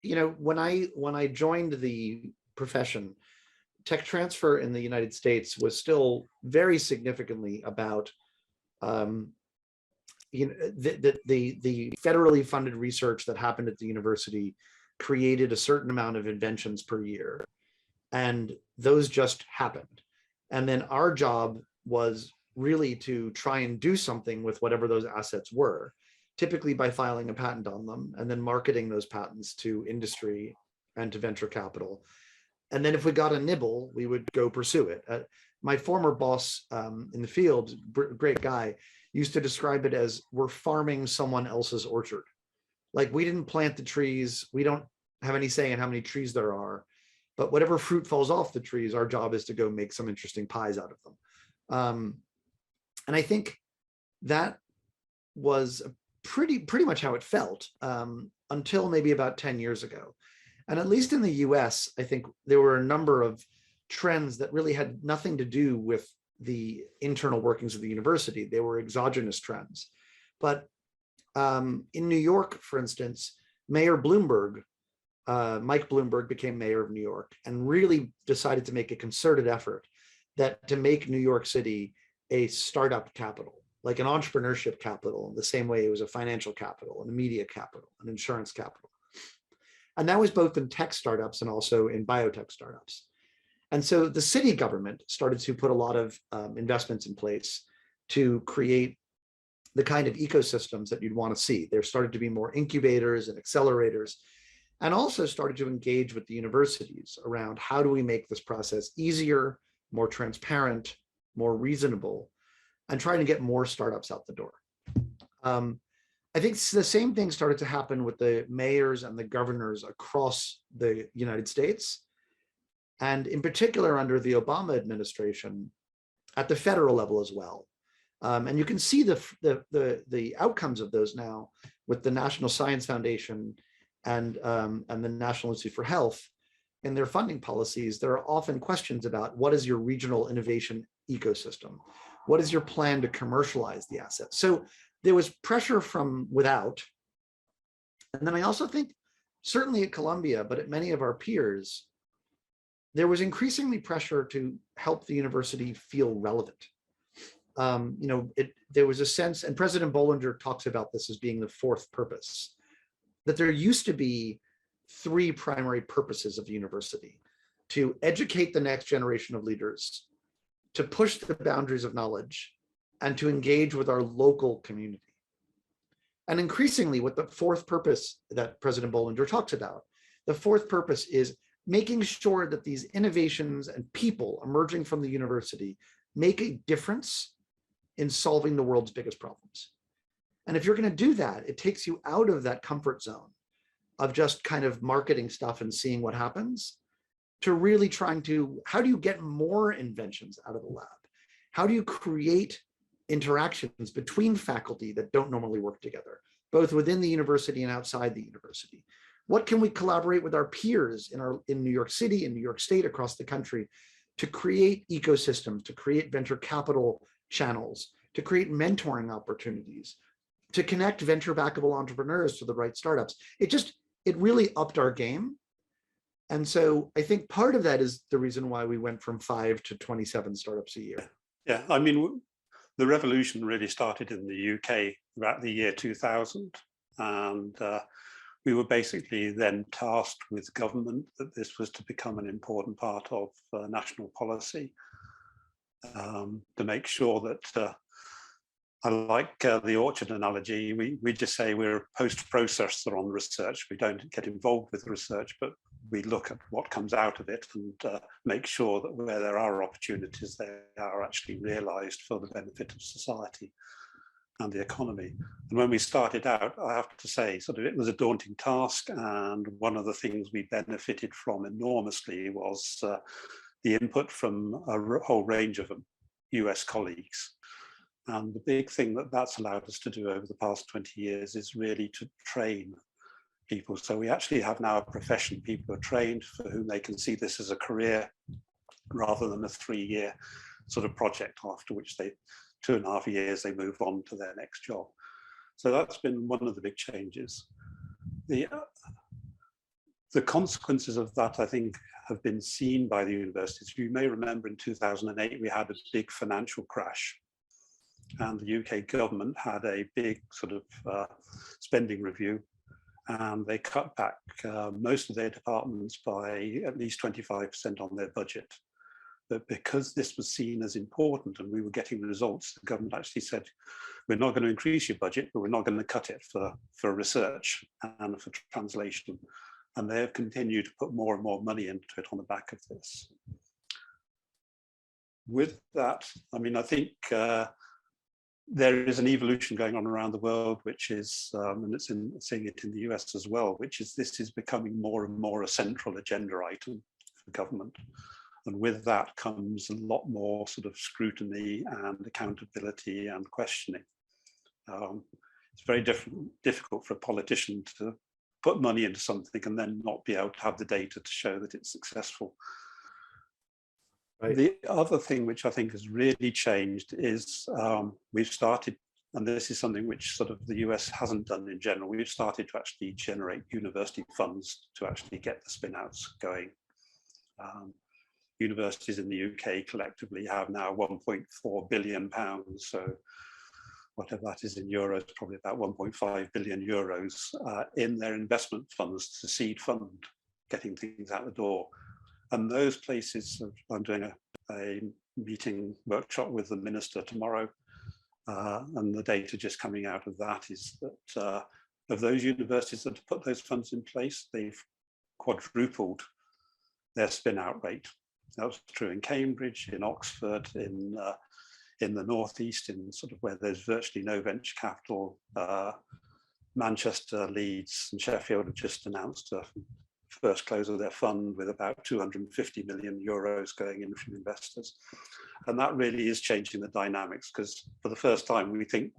when I joined the profession, tech transfer in the United States was still very significantly about the federally funded research that happened at the university created a certain amount of inventions per year, and those just happened. And then our job was really to try and do something with whatever those assets were, typically by filing a patent on them and then marketing those patents to industry and to venture capital. And then if we got a nibble, we would go pursue it. My former boss in the field, great guy, used to describe it as we're farming someone else's orchard. Like, we didn't plant the trees. We don't have any say in how many trees there are, but whatever fruit falls off the trees, our job is to go make some interesting pies out of them. And I think that was pretty much how it felt until maybe about 10 years ago. And at least in the US, I think there were a number of trends that really had nothing to do with the internal workings of the university. They were exogenous trends. But in New York, for instance, Mayor Bloomberg, Mike Bloomberg, became mayor of New York and really decided to make a concerted effort to make New York City a startup capital, like an entrepreneurship capital, in the same way it was a financial capital, and a media capital, an insurance capital. And that was both in tech startups and also in biotech startups. And so the city government started to put a lot of investments in place to create the kind of ecosystems that you'd want to see. There started to be more incubators and accelerators, and also started to engage with the universities around how do we make this process easier, more transparent, more reasonable, and trying to get more startups out the door. I think the same thing started to happen with the mayors and the governors across the United States, and in particular under the Obama administration at the federal level as well. And you can see the outcomes of those now with the National Science Foundation and the National Institute for Health. In their funding policies, there are often questions about what is your regional innovation ecosystem? What is your plan to commercialize the assets? So there was pressure from without. And then I also think, certainly at Columbia, but at many of our peers, there was increasingly pressure to help the university feel relevant. There was a sense, and President Bollinger talks about this as being the fourth purpose, that there used to be three primary purposes of the university: to educate the next generation of leaders, to push the boundaries of knowledge, and to engage with our local community. And increasingly, with the fourth purpose that President Bollinger talks about, the fourth purpose is making sure that these innovations and people emerging from the university make a difference in solving the world's biggest problems. And if you're going to do that, it takes you out of that comfort zone of just kind of marketing stuff and seeing what happens, to really trying to, how do you get more inventions out of the lab? How do you create interactions between faculty that don't normally work together, both within the university and outside the university? What can we collaborate with our peers in New York City, in New York State, across the country, to create ecosystems, to create venture capital channels, to create mentoring opportunities, to connect venture backable entrepreneurs to the right startups? It really upped our game. And so I think part of that is the reason why we went from 5 to 27 startups a year. Yeah, I mean, the revolution really started in the UK about the year 2000. And we were basically then tasked with government that this was to become an important part of national policy, to make sure that, I like the orchard analogy, we just say we're a post-processor on research. We don't get involved with the research, but we look at what comes out of it and make sure that where there are opportunities, they are actually realized for the benefit of society and the economy. And when we started out, I have to say, it was a daunting task. And one of the things we benefited from enormously was the input from a whole range of US colleagues. And the big thing that that's allowed us to do over the past 20 years is really to train people. So we actually have now a profession. People are trained for whom they can see this as a career rather than a 3-year sort of project, after which 2.5 years, they move on to their next job. So that's been one of the big changes. The consequences of that, I think, have been seen by the universities. You may remember in 2008, we had a big financial crash, and the UK government had a big sort of spending review, and they cut back most of their departments by at least 25% on their budget. But because this was seen as important and we were getting results, the government actually said, we're not going to increase your budget, but we're not going to cut it for research and for translation. And they have continued to put more and more money into it on the back of this. With that, I mean, I think there is an evolution going on around the world, which is, and it's seeing it in the US as well, which is this is becoming more and more a central agenda item for government. And with that comes a lot more sort of scrutiny and accountability and questioning. It's very difficult for a politician to put money into something and then not be able to have the data to show that it's successful. Right. The other thing which I think has really changed is we've started, and this is something which sort of the US hasn't done in general, we've started to actually generate university funds to actually get the spin-outs going. Universities in the UK collectively have now 1.4 billion pounds, so whatever that is in euros, probably about 1.5 billion euros in their investment funds to seed fund getting things out the door. And those places, I'm doing a meeting workshop with the minister tomorrow, and the data just coming out of that is that of those universities that have put those funds in place, they've quadrupled their spin out rate. That was true in Cambridge, in Oxford, in the Northeast, in sort of where there's virtually no venture capital. Manchester, Leeds and Sheffield have just announced a first close of their fund with about 250 million euros going in from investors. And that really is changing the dynamics, because for the first time we think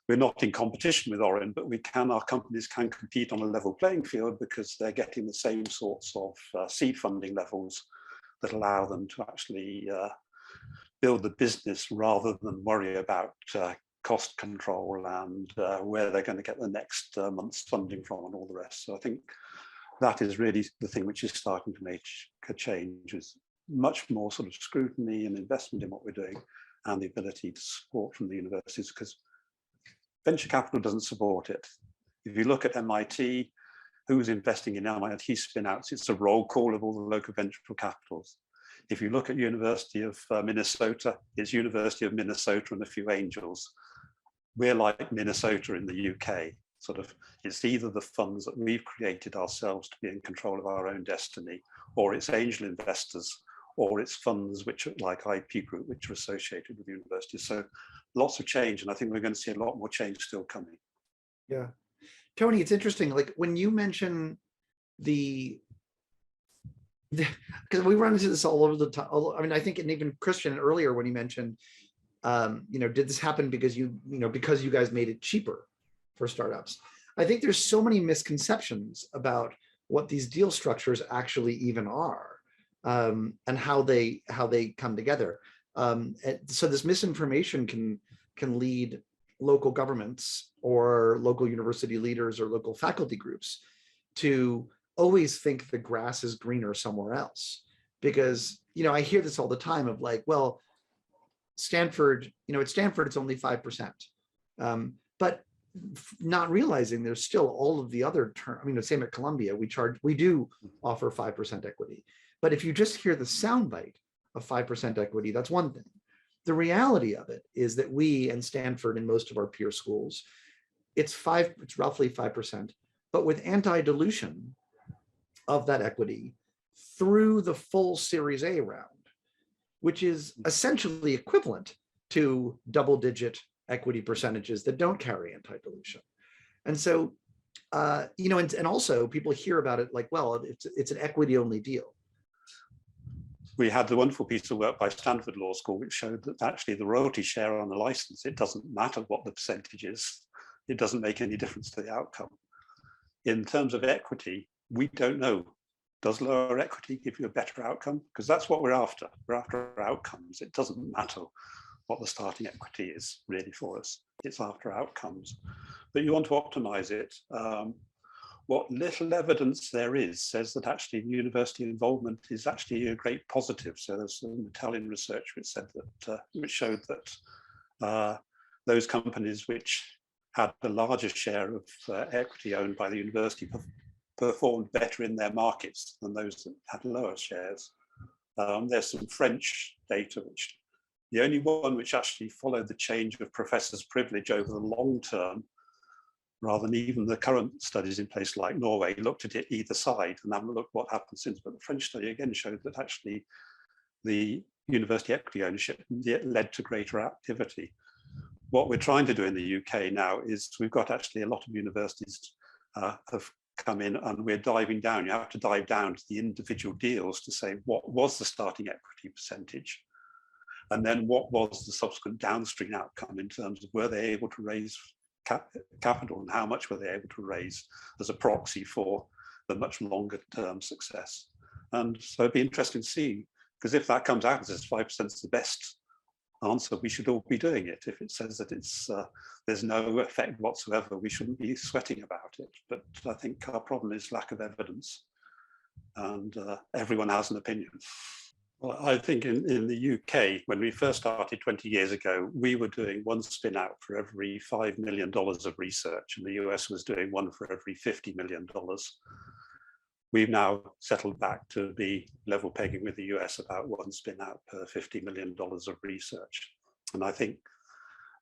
we're not in competition with Orin, but our companies can compete on a level playing field because they're getting the same sorts of seed funding levels that allow them to actually build the business rather than worry about cost control and where they're going to get the next month's funding from and all the rest. So I think that is really the thing which is starting to make a change, is much more sort of scrutiny and investment in what we're doing and the ability to support from the universities, because venture capital doesn't support it. If you look at MIT, who's investing in MIT spin-outs, it's a roll call of all the local venture capitals. If you look at University of Minnesota, it's University of Minnesota and a few angels. We're like Minnesota in the UK. Sort of, it's either the funds that we've created ourselves to be in control of our own destiny, or it's angel investors, or it's funds which are like IP Group, which are associated with universities. So lots of change, and I think we're going to see a lot more change still coming. Yeah, Tony, it's interesting. Like when you mention because we run into this all over the time. I mean, I think, and even Christian earlier when he mentioned, did this happen because because you guys made it cheaper for startups? I think there's so many misconceptions about what these deal structures actually even are, and how they come together. So this misinformation can lead local governments or local university leaders or local faculty groups to always think the grass is greener somewhere else. Because, I hear this all the time of like, well, Stanford, at Stanford, it's only 5%. But not realizing there's still all of the other terms. I mean, the same at Columbia, we do offer 5% equity. But if you just hear the soundbite of 5% equity, that's one thing. The reality of it is that we and Stanford and most of our peer schools, it's roughly 5%, but with anti-dilution of that equity through the full Series A round, which is essentially equivalent to double-digit equity percentages that don't carry anti-dilution. And so, and also people hear about it like, well, it's an equity-only deal. We had the wonderful piece of work by Stanford Law School, which showed that actually the royalty share on the license, it doesn't matter what the percentage is. It doesn't make any difference to the outcome. In terms of equity, we don't know. Does lower equity give you a better outcome? Because that's what we're after. We're after outcomes. It doesn't matter what the starting equity is really for us. It's after outcomes. But you want to optimize it. what little evidence there is says that actually university involvement is actually a great positive. So there's some Italian research which said that, which showed that those companies which had a larger share of equity owned by the university performed better in their markets than those that had lower shares. There's some French data, which the only one which actually followed the change of professors' privilege over the long term, rather than even the current studies in places like Norway, looked at it either side and haven't looked what happened since. But the French study again showed that actually the university equity ownership led to greater activity. What we're trying to do in the UK now is we've got actually a lot of universities have come in and we're diving down. You have to dive down to the individual deals to say what was the starting equity percentage, and then what was the subsequent downstream outcome in terms of were they able to raise capital and how much were they able to raise as a proxy for the much longer term success. And so it'd be interesting to see, because if that comes out as 5% is the best answer, we should all be doing it. If it says that it's there's no effect whatsoever, we shouldn't be sweating about it. But I think our problem is lack of evidence, and everyone has an opinion. Well, I think in the UK, when we first started 20 years ago, we were doing one spin out for every $5 million of research, and the US was doing one for every $50 million. We've now settled back to be level pegging with the US, about one spin out per $50 million of research. And I think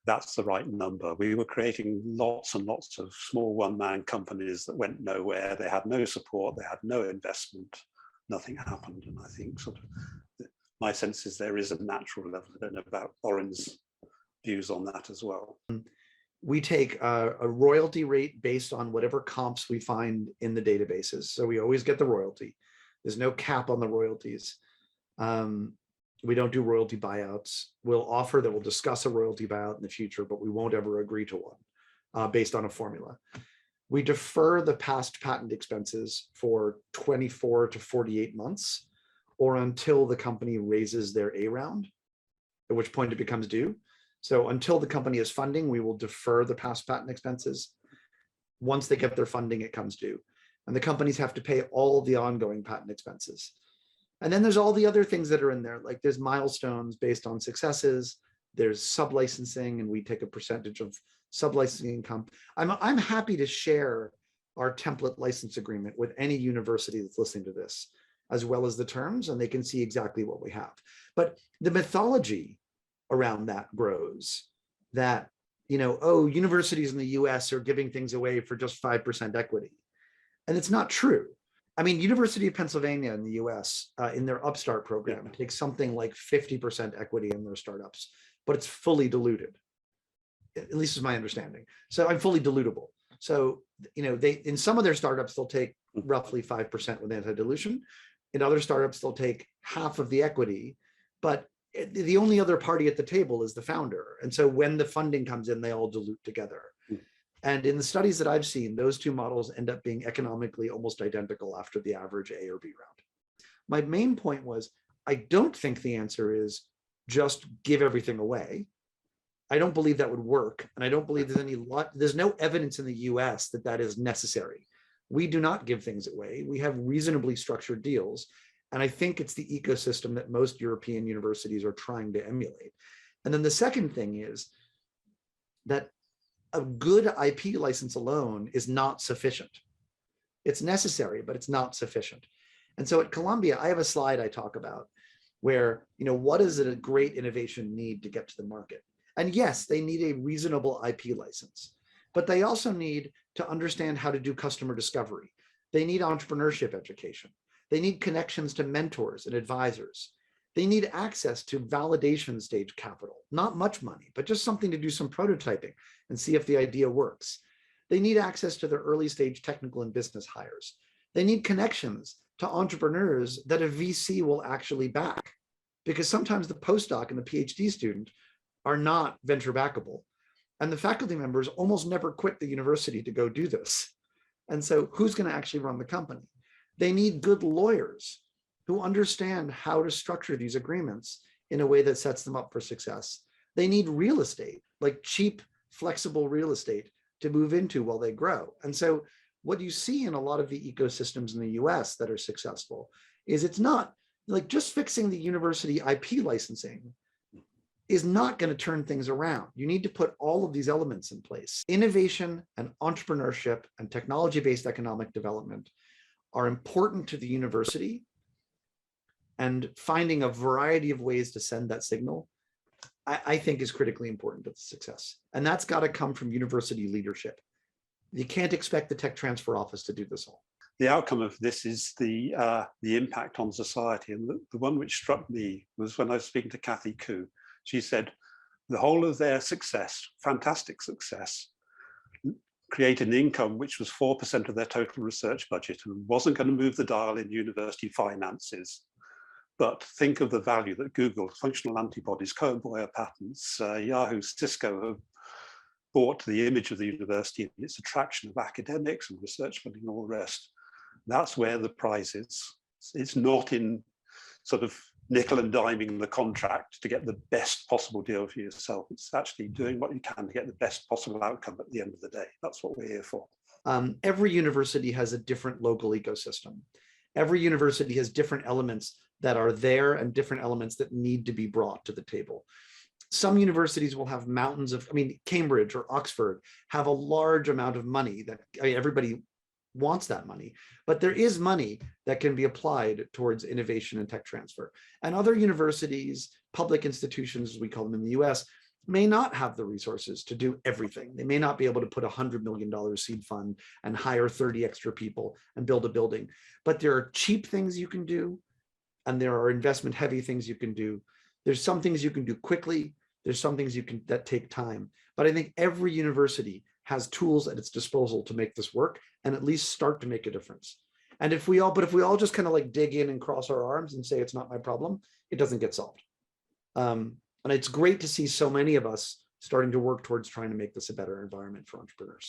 that's the right number. We were creating lots and lots of small one-man companies that went nowhere. They had no support, they had no investment, nothing happened. And I think sort of my sense is there is a natural level. I don't know about Oren's views on that as well. We take a royalty rate based on whatever comps we find in the databases. So we always get the royalty. There's no cap on the royalties. We don't do royalty buyouts. We'll offer that we'll discuss a royalty buyout in the future, but we won't ever agree to one based on a formula. We defer the past patent expenses for 24 to 48 months or until the company raises their A round, at which point it becomes due. So until the company is funding, we will defer the past patent expenses. Once they get their funding, it comes due. And the companies have to pay all the ongoing patent expenses. And then there's all the other things that are in there, like there's milestones based on successes, there's sub-licensing, and we take a percentage of sub-licensing income. I'm happy to share our template license agreement with any university that's listening to this, as well as the terms, and they can see exactly what we have. But the mythology around that grows that, you know, oh, universities in the US are giving things away for just 5% equity. And it's not true. I mean, University of Pennsylvania in the US, in their Upstart program, takes something like 50% equity in their startups, but it's fully diluted. At least is my understanding. So I'm fully dilutable. So, you know, they, in some of their startups, they'll take roughly 5% with anti-dilution. In other startups, they'll take half of the equity, but the only other party at the table is the founder. And so when the funding comes in, they all dilute together. And in the studies that I've seen, those two models end up being economically almost identical after the average A or B round. My main point was, I don't think the answer is just give everything away. I don't believe that would work. And I don't believe there's no evidence in the US that that is necessary. We do not give things away. We have reasonably structured deals. And I think it's the ecosystem that most European universities are trying to emulate. And then the second thing is that a good IP license alone is not sufficient. It's necessary, but it's not sufficient. And so at Columbia, I have a slide I talk about where, you know, what does a great innovation need to get to the market? And yes, they need a reasonable IP license, but they also need to understand how to do customer discovery. They need entrepreneurship education. They need connections to mentors and advisors. They need access to validation stage capital, not much money, but just something to do some prototyping and see if the idea works. They need access to their early stage technical and business hires. They need connections to entrepreneurs that a VC will actually back, because sometimes the postdoc and the PhD student are not venture backable. And the faculty members almost never quit the university to go do this. And so who's going to actually run the company? They need good lawyers who understand how to structure these agreements in a way that sets them up for success. They need real estate, like cheap, flexible real estate to move into while they grow. And so what you see in a lot of the ecosystems in the US that are successful is it's not like just fixing the university IP licensing is not going to turn things around. You need to put all of these elements in place. Innovation and entrepreneurship and technology-based economic development are important to the university, and finding a variety of ways to send that signal, I think is critically important to the success. And that's got to come from university leadership. You can't expect the tech transfer office to do this all. The outcome of this is the impact on society. And the one which struck me was when I was speaking to Kathy Koo. She said the whole of their success, fantastic success, created an income which was 4% of their total research budget and wasn't going to move the dial in university finances. But think of the value that Google, functional antibodies, Cohen-Boyer patents, Yahoo, Cisco have brought to the image of the university and its attraction of academics and research funding and all the rest. That's where the prize is. It's not in sort of nickel and diming the contract to get the best possible deal for yourself. It's actually doing what you can to get the best possible outcome at the end of the day. That's what we're here for. Every university has a different local ecosystem. Every university has different elements that are there and different elements that need to be brought to the table. Some universities will have mountains of, Cambridge or Oxford have a large amount of money that everybody wants that money, but there is money that can be applied towards innovation and tech transfer. And other universities, public institutions, as we call them in the US, may not have the resources to do everything. They may not be able to put $100 million seed fund and hire 30 extra people and build a building. But there are cheap things you can do, and there are investment heavy things you can do. There's some things you can do quickly. There's some things that take time. But I think every university has tools at its disposal to make this work and at least start to make a difference. And if we all just kind of like dig in and cross our arms and say it's not my problem, it doesn't get solved. And it's great to see so many of us starting to work towards trying to make this a better environment for entrepreneurs.